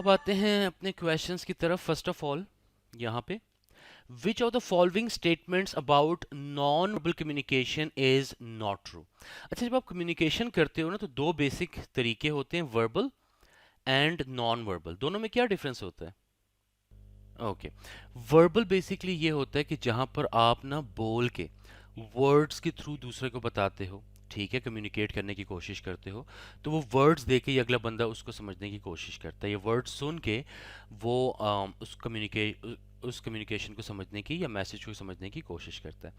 अब आते हैं अपने क्वेश्चंस की तरफ। फर्स्ट ऑफ ऑल यहाँ पे विच of the following statements about non verbal communication is not true. अच्छा, जब आप कम्युनिकेशन करते हो ना तो दो बेसिक तरीके होते हैं, वर्बल एंड नॉन वर्बल। दोनों में क्या डिफरेंस होता है? ओके, वर्बल बेसिकली ये होता है कि जहां पर आप ना बोल के वर्ड्स के थ्रू दूसरे को बताते हो, ठीक है, कम्युनिकेट करने की कोशिश करते हो, तो वो वर्ड्स दे के ही अगला बंदा उसको समझने की कोशिश करता है, ये वर्ड्स सुन के वो उस कम्युनिकेशन को समझने की या मैसेज को समझने की कोशिश करता है।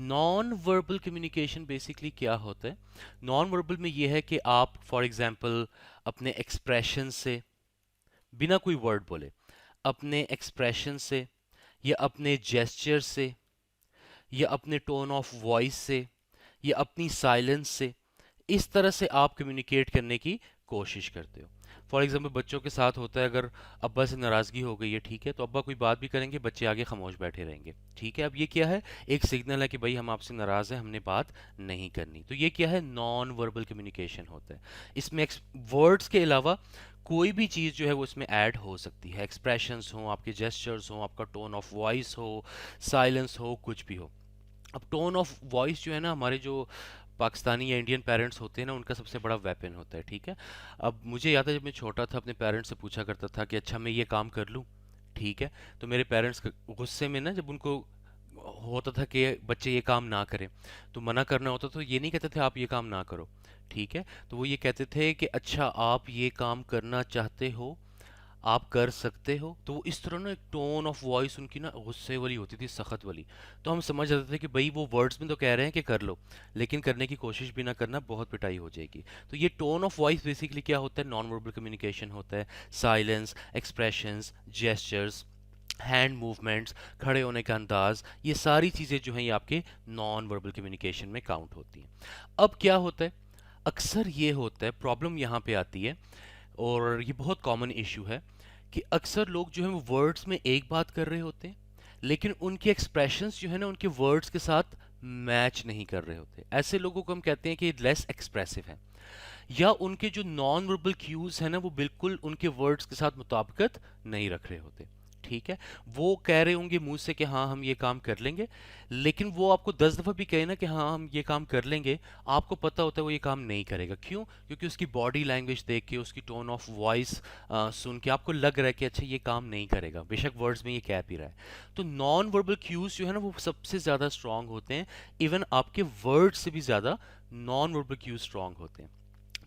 नॉन वर्बल कम्युनिकेशन बेसिकली क्या होता है? नॉन वर्बल में ये है कि आप फॉर एग्जांपल अपने एक्सप्रेशन से, बिना कोई वर्ड बोले, अपने एक्सप्रेशन से या अपने जेस्चर से या अपने टोन ऑफ वॉइस से या अपनी साइलेंस से, इस तरह से आप कम्युनिकेट करने की कोशिश करते हो। फॉर एग्जाम्पल बच्चों के साथ होता है, अगर अब्बा से नाराज़गी हो गई है, ठीक है, तो अब्बा कोई बात भी करेंगे, बच्चे आगे खामोश बैठे रहेंगे, ठीक है। अब ये क्या है? एक सिग्नल है कि भाई हम आपसे नाराज़ हैं, हमने बात नहीं करनी। तो ये क्या है? नॉन वर्बल कम्युनिकेशन होता है। इसमें वर्ड्स के अलावा कोई भी चीज़ जो है वो इसमें ऐड हो सकती है, एक्सप्रेशंस हो, आपके जेस्चर्स हो, आपका टोन ऑफ वॉइस हो, साइलेंस हो, कुछ भी हो। अब टोन ऑफ वॉइस जो है ना, हमारे जो पाकिस्तानी या इंडियन पेरेंट्स होते हैं ना, उनका सबसे बड़ा वेपन होता है, ठीक है। अब मुझे याद है जब मैं छोटा था, अपने पेरेंट्स से पूछा करता था कि अच्छा मैं ये काम कर लूँ, ठीक है, तो मेरे पेरेंट्स गुस्से में ना, जब उनको होता था कि बच्चे ये काम ना करें, तो मना करना होता तो ये नहीं कहते थे आप ये काम ना करो, ठीक है, तो वो ये कहते थे कि अच्छा आप ये काम करना चाहते हो, आप कर सकते हो। तो वो इस तरह ना, एक टोन ऑफ वॉइस उनकी ना गुस्से वाली होती थी, सख्त वाली। तो हम समझ जाते थे कि भाई वो वर्ड्स में तो कह रहे हैं कि कर लो, लेकिन करने की कोशिश भी ना करना, बहुत पिटाई हो जाएगी। तो ये टोन ऑफ वॉइस बेसिकली क्या होता है? नॉन वर्बल कम्युनिकेशन होता है। Silence, expressions, gestures, hand movements, खड़े होने का अंदाज, ये सारी चीज़ें जो हैं ये आपके नॉन वर्बल कम्युनिकेशन में काउंट होती हैं। अब क्या होता है? अक्सर ये होता है, प्रॉब्लम यहाँ पे आती है, और ये बहुत कॉमन इशू है कि अक्सर लोग जो है वो वर्ड्स में एक बात कर रहे होते हैं, लेकिन उनके एक्सप्रेशंस जो है ना उनके वर्ड्स के साथ मैच नहीं कर रहे होते। ऐसे लोगों को हम कहते हैं कि लेस एक्सप्रेसिव है, या उनके जो नॉन वर्बल क्यूज है ना वो बिल्कुल उनके वर्ड्स के साथ मुताबिकत नहीं रख रहे होते, ठीक है। वो कह रहे होंगे मुंह से कि हाँ हम ये काम कर लेंगे, लेकिन वो आपको 10 दफा भी कहे ना कि हाँ हम ये काम कर लेंगे, आपको पता होता है वो ये काम नहीं करेगा। क्यों? क्योंकि उसकी बॉडी लैंग्वेज देख के, उसकी टोन ऑफ वॉइस सुन के आपको लग रहा है कि अच्छा ये काम नहीं करेगा, बेशक वर्ड्स में ये कह भी रहा है। तो नॉन वर्बल क्यूज जो है ना वो सबसे ज्यादा स्ट्रांग होते हैं, इवन आपके वर्ड से भी ज्यादा नॉन वर्बल क्यूज स्ट्रांग होते हैं।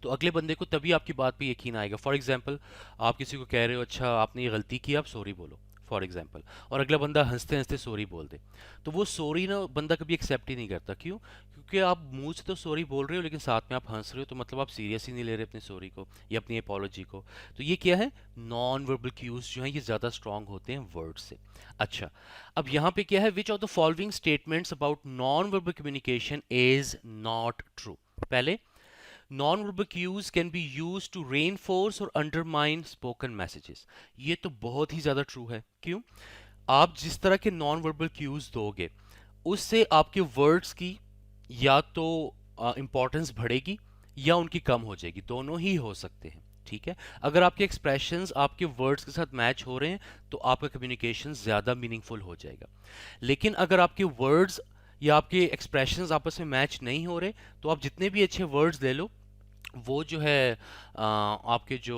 तो अगले बंदे को तभी आपकी बात पे यकीन आएगा। फॉर एग्जाम्पल आप किसी को कह रहे हो अच्छा आपने ये गलती की, आप सॉरी बोलो, फॉर एग्जाम्पल, और अगला बंदा हंसते हंसते सॉरी बोल दे, तो वो सॉरी ना बंदा कभी एक्सेप्ट ही नहीं करता। क्यों? क्योंकि आप मुंह से तो सॉरी बोल रहे हो लेकिन साथ में आप हंस रहे हो, तो मतलब आप सीरियस ही नहीं ले रहे अपनी सॉरी को या अपनी अपॉलॉजी को। तो ये क्या है? नॉन वर्बल क्यूज जो है ये ज्यादा स्ट्रांग होते हैं वर्ड से। अच्छा, अब यहाँ पे क्या है? विच of the following statements about non verbal communication is not true. पहले, non-verbal cues can be used to reinforce और undermine spoken messages। ये तो बहुत ही ज़्यादा ट्रू है। क्यों? आप जिस तरह के नॉन वर्बल क्यूज दोगे, उससे आपके वर्ड्स की या तो इंपॉर्टेंस बढ़ेगी या उनकी कम हो जाएगी, दोनों ही हो सकते हैं, ठीक है। अगर आपके एक्सप्रेशंस आपके वर्ड्स के साथ मैच हो रहे हैं तो आपका कम्युनिकेशन ज़्यादा मीनिंगफुल हो जाएगा। लेकिन अगर आपके वर्ड्स या आपके एक्सप्रेशंस आपस में मैच नहीं हो रहे, तो आप जितने भी अच्छे वर्ड्स ले लो, वो जो है आपके जो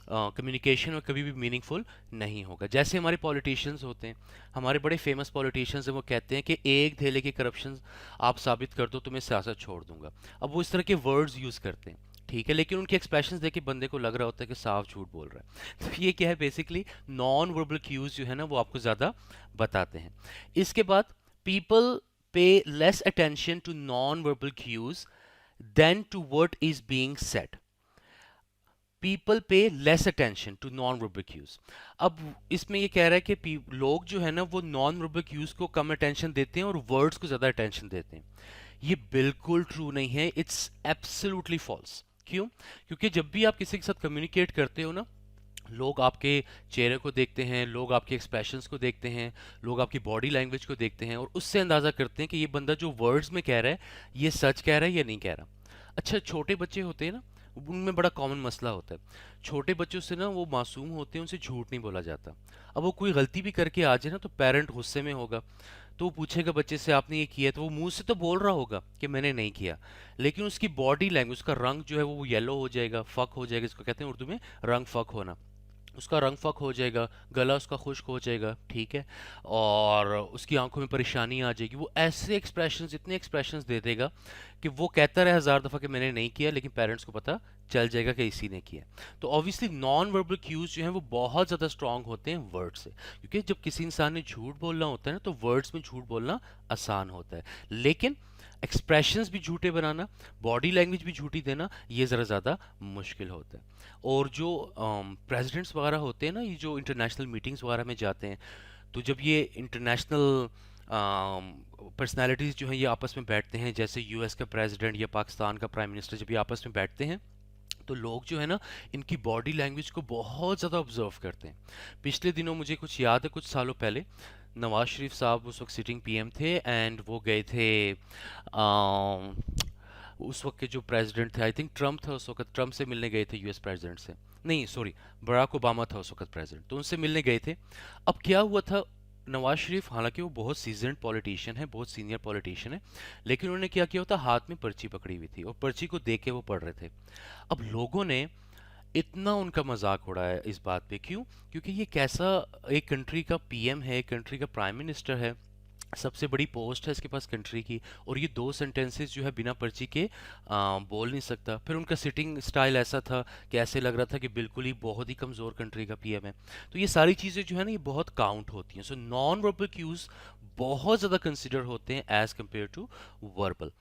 कम्युनिकेशन में कभी भी मीनिंगफुल नहीं होगा। जैसे हमारे पॉलिटिशियंस होते हैं, हमारे बड़े फेमस पॉलिटिशियंस हैं, वो कहते हैं कि एक धेले के करप्शन आप साबित कर दो तो मैं सियासत छोड़ दूंगा। अब वो इस तरह के वर्ड्स यूज़ करते हैं, ठीक है, लेकिन उनके एक्सप्रेशंस देख के बंदे को लग रहा होता है कि साफ झूठ बोल रहा है। तो ये क्या है? बेसिकली नॉन वर्बल क्यूज जो है ना वो आपको ज़्यादा बताते हैं। इसके बाद, people pay less attention to non verbal cues than to what is being said. People pay less attention to non verbal cues. अब इसमें ये कह रहा है कि लोग जो है ना वो नॉन वर्बल क्यूज को कम अटेंशन देते हैं और वर्ड्स को ज्यादा अटेंशन देते हैं। ये बिल्कुल ट्रू नहीं है, इट्स एब्सोल्युटली फॉल्स। क्यों? क्योंकि जब भी आप किसी के साथ कम्युनिकेट करते हो ना, लोग आपके चेहरे को देखते हैं, लोग आपके एक्सप्रेशंस को देखते हैं, लोग आपकी बॉडी लैंग्वेज को देखते हैं, और उससे अंदाजा करते हैं कि ये बंदा जो वर्ड्स में कह रहा है ये सच कह रहा है या नहीं कह रहा। अच्छा, छोटे बच्चे होते हैं ना, उनमें बड़ा कॉमन मसला होता है। छोटे बच्चों से ना, वो मासूम होते हैं, उनसे झूठ नहीं बोला जाता। अब वो कोई गलती भी करके आ जाए ना, तो पेरेंट गुस्से में होगा, तो वो पूछेगा बच्चे से आपने ये किया है? तो वो मुंह से तो बोल रहा होगा कि मैंने नहीं किया, लेकिन उसकी बॉडी लैंग्वेज, उसका रंग जो है वो येलो हो जाएगा, फक हो जाएगा, इसको कहते हैं उर्दू में रंग फक होना। उसका रंग फक हो जाएगा, गला उसका खुश्क हो जाएगा, ठीक है, और उसकी आंखों में परेशानी आ जाएगी। वो ऐसे एक्सप्रेशंस, इतने एक्सप्रेशंस दे देगा कि वो कहता रहे हजार दफ़ा कि मैंने नहीं किया, लेकिन पेरेंट्स को पता चल जाएगा कि इसी ने किया। तो ऑब्वियसली नॉन वर्बल क्यूज जो हैं वो बहुत ज़्यादा स्ट्रांग होते हैं वर्ड से, क्योंकि जब किसी इंसान ने झूठ बोलना होता है ना, तो वर्ड्स में झूठ बोलना आसान होता है, लेकिन एक्सप्रेशंस भी झूठे बनाना, बॉडी लैंग्वेज भी झूठी देना, ये ज़रा ज़्यादा मुश्किल होता है। और जो प्रेसिडेंट्स वगैरह होते हैं ना, ये जो इंटरनेशनल मीटिंग्स वगैरह में जाते हैं, तो जब ये इंटरनेशनल पर्सनालिटीज़ जो हैं ये आपस में बैठते हैं, जैसे यूएस का प्रेसिडेंट या पाकिस्तान का प्राइम मिनिस्टर, जब ये आपस में बैठते हैं, तो लोग जो है ना, इनकी बॉडी लैंग्वेज को बहुत ज़्यादा ऑब्जर्व करते हैं। पिछले दिनों मुझे कुछ याद है, कुछ सालों पहले नवाज शरीफ साहब उस वक्त सिटिंग पीएम थे, एंड वो गए थे उस वक्त के जो प्रेसिडेंट थे, आई थिंक ट्रम्प था उस वक्त, ट्रम्प से मिलने गए थे यूएस प्रेसिडेंट से, नहीं सॉरी, बराक ओबामा था उस वक्त प्रेसिडेंट, तो उनसे मिलने गए थे। अब क्या हुआ था, नवाज शरीफ हालांकि वो बहुत सीजनड पॉलिटिशियन है, बहुत सीनियर पॉलिटिशियन है, लेकिन उन्होंने क्या किया होता, हाथ में पर्ची पकड़ी हुई थी और पर्ची को देख के वो पढ़ रहे थे। अब लोगों ने इतना उनका मजाक उड़ाया इस बात पे, क्यों? क्योंकि ये कैसा एक कंट्री का पीएम है, एक कंट्री का प्राइम मिनिस्टर है, सबसे बड़ी पोस्ट है इसके पास कंट्री की, और ये दो सेंटेंसेस जो है बिना पर्ची के बोल नहीं सकता। फिर उनका सिटिंग स्टाइल ऐसा था कि ऐसे लग रहा था कि बिल्कुल ही बहुत ही कमज़ोर कंट्री का पीएम है। तो ये सारी चीज़ें जो है ना, ये बहुत काउंट होती हैं। सो नॉन वर्बल क्यूज बहुत ज़्यादा कंसिडर होते हैं एज कम्पेयर टू वर्बल।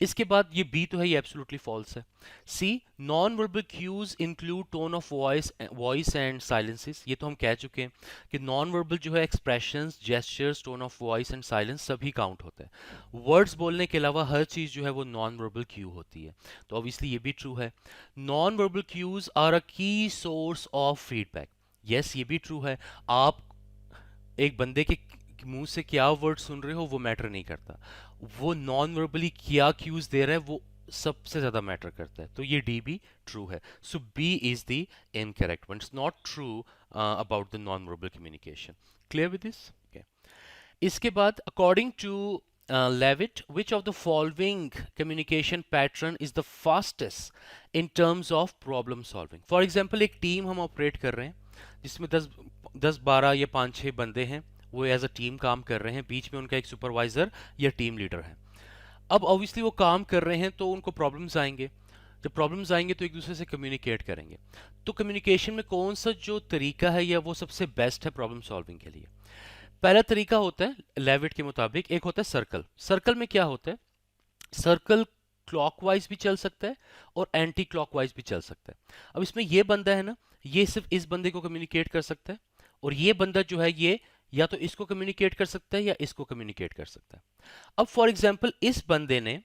इसके बाद ये बी तो है, ये एब्सोल्युटली फॉल्स है। See, non verbal cues include tone of voice and silences, ये तो हम कह चुके हैं कि नॉन वर्बल जो है expressions, gestures, tone of voice and silence सभी काउंट होते हैं। वर्ड्स बोलने के अलावा हर चीज़ जो है वो नॉन वर्बल क्यू होती है, तो ऑब्वियसली ये भी ट्रू है। Non verbal cues are a key source of feedback, yes ये भी ट्रू है। आप एक बंदे के मुंह से क्या वर्ड सुन रहे हो वो मैटर नहीं करता, वो नॉन वर्बली क्या क्यूज दे रहा है वो सबसे ज्यादा मैटर करता है। तो ये डी भी ट्रू है। So B is the incorrect one, it's not true about the non verbal communication. Clear with this? इसके बाद according to Levitt, which of the following communication pattern is the fastest in terms of problem solving? For example, एक team हम operate कर रहे हैं जिसमें 10 12 या 5 6 बंदे हैं, वो एज अ टीम काम कर रहे हैं, बीच में उनका एक सुपरवाइजर या टीम लीडर है। अब ऑब्वियसली वो काम कर रहे हैं तो उनको प्रॉब्लम्स आएंगे, जब प्रॉब्लम्स आएंगे तो एक दूसरे से कम्युनिकेट करेंगे। तो कम्युनिकेशन में कौन सा जो तरीका है या वो सबसे बेस्ट है प्रॉब्लम सॉल्विंग के लिए? पहला तरीका होता है लेविट के मुताबिक, एक होता है सर्कल। सर्कल में क्या होता है, सर्कल क्लॉकवाइज भी चल सकता है और एंटी क्लॉकवाइज भी चल सकता है। अब इसमें ये बंदा है ना, ये सिर्फ इस बंदे को कम्युनिकेट कर सकता है, और ये बंदा जो है ये या तो इसको कम्युनिकेट कर सकता है या इसको कम्युनिकेट कर सकता है। अब फॉर एग्जाम्पल, इस बंदे ने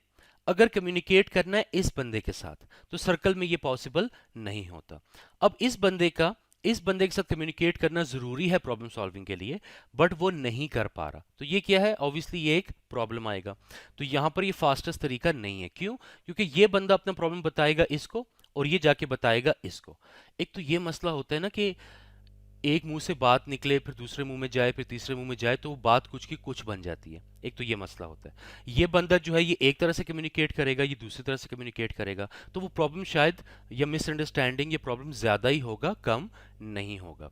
अगर कम्युनिकेट करना है इस बंदे के साथ, तो सर्कल में ये पॉसिबल नहीं होता। अब इस बंदे के साथ कम्युनिकेट करना जरूरी है प्रॉब्लम सॉल्विंग के लिए, बट वो नहीं कर पा रहा, तो ये क्या है, ऑब्वियसली ये एक प्रॉब्लम आएगा। तो यहां पर ये फास्टेस्ट तरीका नहीं है। क्यों? क्योंकि ये बंदा अपना प्रॉब्लम बताएगा इसको, और ये जाके बताएगा इसको। एक तो ये मसला होता है ना कि एक मुंह से बात निकले, फिर दूसरे मुंह में जाए, फिर तीसरे मुंह में जाए, तो वो बात कुछ की कुछ बन जाती है। एक तो ये मसला होता है। ये बंदा जो है ये एक तरह से कम्युनिकेट करेगा, ये दूसरी तरह से कम्युनिकेट करेगा, तो वो प्रॉब्लम शायद या मिसअंडरस्टैंडिंग, ये प्रॉब्लम ज़्यादा ही होगा, कम नहीं होगा।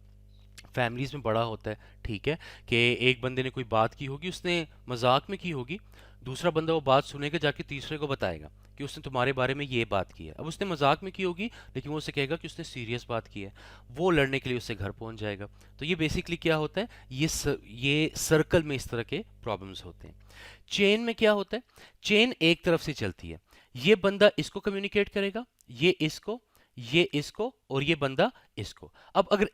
फैमिलीज में बड़ा होता है, ठीक है, कि एक बंदे ने कोई बात की होगी, उसने मजाक में की होगी, दूसरा बंदा वो बात सुनेगा, जाके तीसरे को बताएगा कि उसने तुम्हारे बारे में ये बात की है। अब उसने मजाक में की होगी, लेकिन वो उसे कहेगा कि उसने सीरियस बात की है, वो लड़ने के लिए उससे घर पहुंच जाएगा। तो ये बेसिकली क्या होता है, ये सर्कल में इस तरह के प्रॉब्लम्स होते हैं। चेन में क्या होता है, चेन एक तरफ से चलती है, ये बंदा इसको कम्युनिकेट करेगा, ये इसको और ये बंदा इसको। अब अगर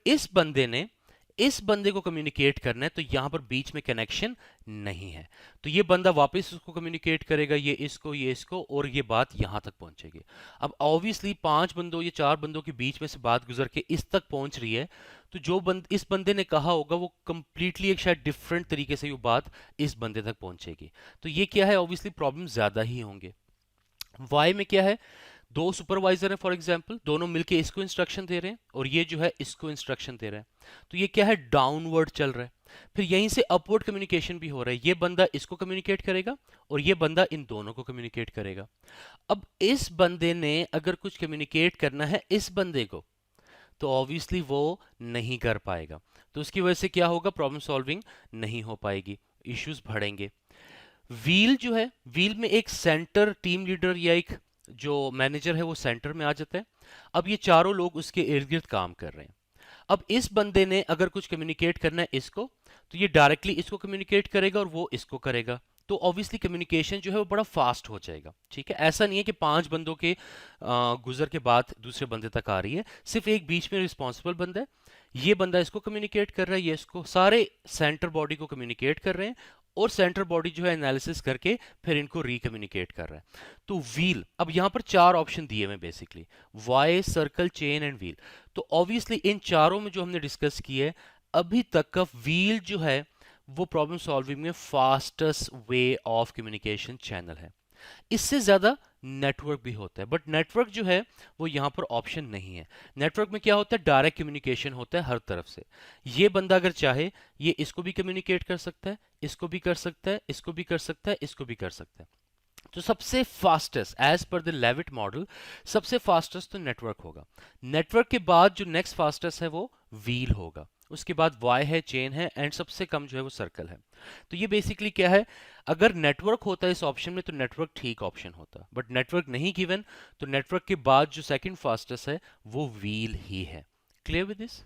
इस बंदे को कम्युनिकेट करना है, तो यहां पर बीच में कनेक्शन नहीं है, तो ये बंदा वापस उसको कम्युनिकेट करेगा, ये इसको, और ये बात यहां तक पहुंचेगी। अब ऑब्वियसली 5 बंदों या 4 बंदों के बीच में से बात गुजर के इस तक पहुंच रही है, तो जो इस बंदे ने कहा होगा वो कंप्लीटली एक शायद डिफरेंट तरीके से वो बात इस बंदे तक पहुंचेगी। तो ये क्या है, ऑब्वियसली प्रॉब्लम ज्यादा ही होंगे। वाई में क्या है, दो सुपरवाइजर हैं फॉर एग्जांपल, दोनों मिलके इसको इंस्ट्रक्शन दे रहे हैं और ये जो है इसको इंस्ट्रक्शन दे रहा है, तो ये क्या है, डाउनवर्ड चल रहा है। फिर यहीं से अपवर्ड कम्युनिकेशन भी हो रहा है, ये बंदा इसको कम्युनिकेट करेगा और ये बंदा इन दोनों को कम्युनिकेट करेगा। अब इस बंदे ने अगर कुछ कम्युनिकेट करना है इस बंदे को, तो ऑब्वियसली वो नहीं कर पाएगा, तो उसकी वजह से क्या होगा, प्रॉब्लम सॉल्विंग नहीं हो पाएगी, इश्यूज बढ़ेंगे। व्हील जो है, व्हील में एक सेंटर टीम लीडर या एक जो मैनेजर है वो सेंटर में आ जाता है। अब ये चारों लोग उसके इर्द गिर्द काम कर रहे हैं। अब इस बंदे ने अगर कुछ कम्युनिकेट करना है इसको, तो ये डायरेक्टली इसको कम्युनिकेट करेगा और वो इसको करेगा, तो ऑब्वियसली कम्युनिकेशन जो है वो बड़ा फास्ट हो जाएगा। ठीक है, ऐसा नहीं है कि 5 बंदों के गुजर के बाद दूसरे बंदे तक आ रही है, सिर्फ एक बीच में रिस्पॉन्सिबल बंदा है, ये बंदा इसको कम्युनिकेट कर रहा है, ये इसको, सारे सेंटर बॉडी को कम्युनिकेट कर रहे हैं और सेंटर बॉडी जो है एनालिसिस करके फिर इनको रिकम्युनिकेट कर रहा है। तो व्हील, अब यहां पर 4 ऑप्शन दिए हुए basically, Y, circle, chain and wheel. तो ऑब्वियसली इन चारों में जो हमने डिस्कस किया है अभी तक का, व्हील जो है वो प्रॉब्लम सॉल्विंग में fastest way of communication channel है। इससे ज्यादा नेटवर्क भी होता है, बट नेटवर्क जो है वो यहां पर ऑप्शन नहीं है। नेटवर्क में क्या होता है, डायरेक्ट कम्युनिकेशन होता है हर तरफ से। ये बंदा अगर चाहे ये इसको भी कम्युनिकेट कर सकता है, इसको भी कर सकता है, इसको भी कर सकता है, इसको भी कर सकता है। तो सबसे fastest as per the Leavitt model, सबसे फास्टेस्ट तो नेटवर्क होगा। नेटवर्क के बाद जो नेक्स्ट फास्टेस्ट है वो व्हील होगा, उसके बाद वाई है, चेन है एंड सबसे कम जो है वो सर्कल है। तो ये बेसिकली क्या है, अगर नेटवर्क होता है इस ऑप्शन में तो नेटवर्क ठीक ऑप्शन होता, बट नेटवर्क नहीं गिवन, तो नेटवर्क के बाद जो सेकंड फास्टेस्ट है वो व्हील ही है। Clear with this?